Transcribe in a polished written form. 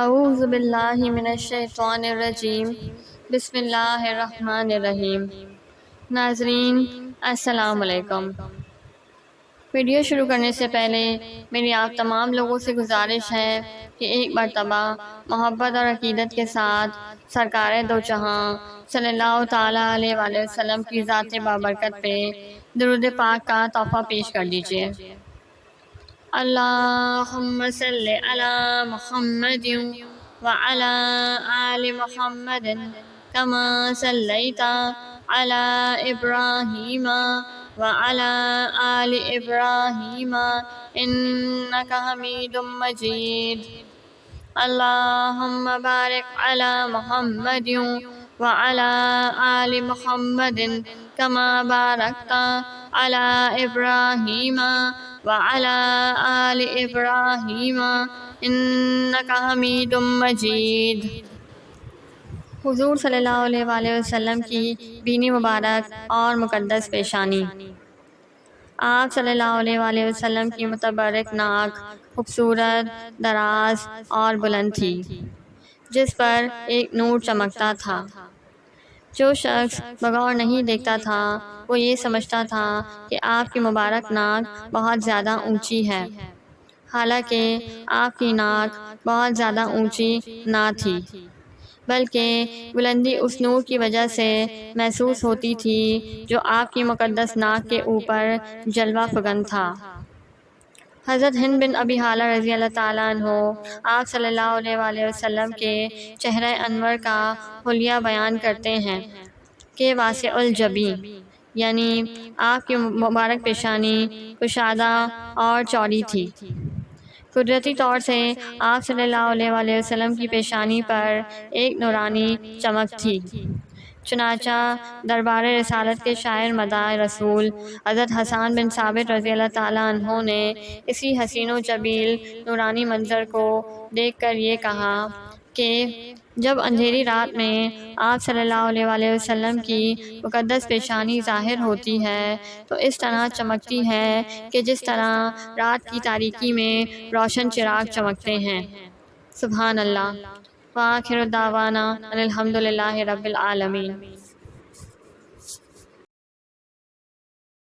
اعوذ باللہ من الشیطان الرجیم بسم اللہ الرحمن الرحیم۔ ناظرین السلام علیکم۔ ویڈیو شروع کرنے سے پہلے میری آپ تمام لوگوں سے گزارش ہے کہ ایک مرتبہ محبت اور عقیدت کے ساتھ سرکار دو جہاں صلی اللہ تعالیٰ علیہ وآلہ وسلم کی ذات بابرکت پہ درود پاک کا تحفہ پیش کر دیجیے۔ اللہم صلی علی محمد وعلی آل محمد کما صلیت علی ابراہیم وعلی آل ابراہیم انک حمید مجید۔ اللہم بارک علی محمد وعلی آل محمد کما بارکت علی ابراہیم وعلی آل ابراہیم انک حمید مجید۔ حضور صلی اللہ علیہ وآلہ وسلم کی بینی مبارک اور مقدس پیشانی۔ آپ صلی اللہ علیہ وآلہ وسلم کی متبرک ناک خوبصورت، دراز اور بلند تھی، جس پر ایک نور چمکتا تھا۔ جو شخص بغور نہیں دیکھتا تھا وہ یہ سمجھتا تھا کہ آپ کی مبارک ناک بہت زیادہ اونچی ہے، حالانکہ آپ کی ناک بہت زیادہ اونچی نہ تھی، بلکہ بلندی اس نور کی وجہ سے محسوس ہوتی تھی جو آپ کی مقدس ناک کے اوپر جلوہ فکن تھا۔ حضرت ہند بن ابی حالہ رضی اللہ تعالیٰ عنہ آپ صلی اللہ علیہ وآلہ وسلم کے چہرہ انور کا حلیہ بیان کرتے ہیں کہ واسع الجبین، یعنی آپ کی مبارک پیشانی کشادہ اور چوڑی تھی۔ قدرتی طور سے آپ صلی اللہ علیہ وآلہ وسلم کی پیشانی پر ایک نورانی چمک تھی، چنانچہ دربار رسالت کے شاعر مداح رسول حضرت حسان بن ثابت رضی اللہ تعالیٰ عنہ نے اسی حسین و جمیل نورانی منظر کو دیکھ کر یہ کہا کہ جب اندھیری رات میں آپ صلی اللہ علیہ وآلہ وسلم کی مقدس پیشانی ظاہر ہوتی ہے تو اس طرح چمکتی ہے کہ جس طرح رات کی تاریکی میں روشن چراغ چمکتے ہیں۔ سبحان اللہ۔ وآخر دعوانا ان الحمد للہ رب العالمین۔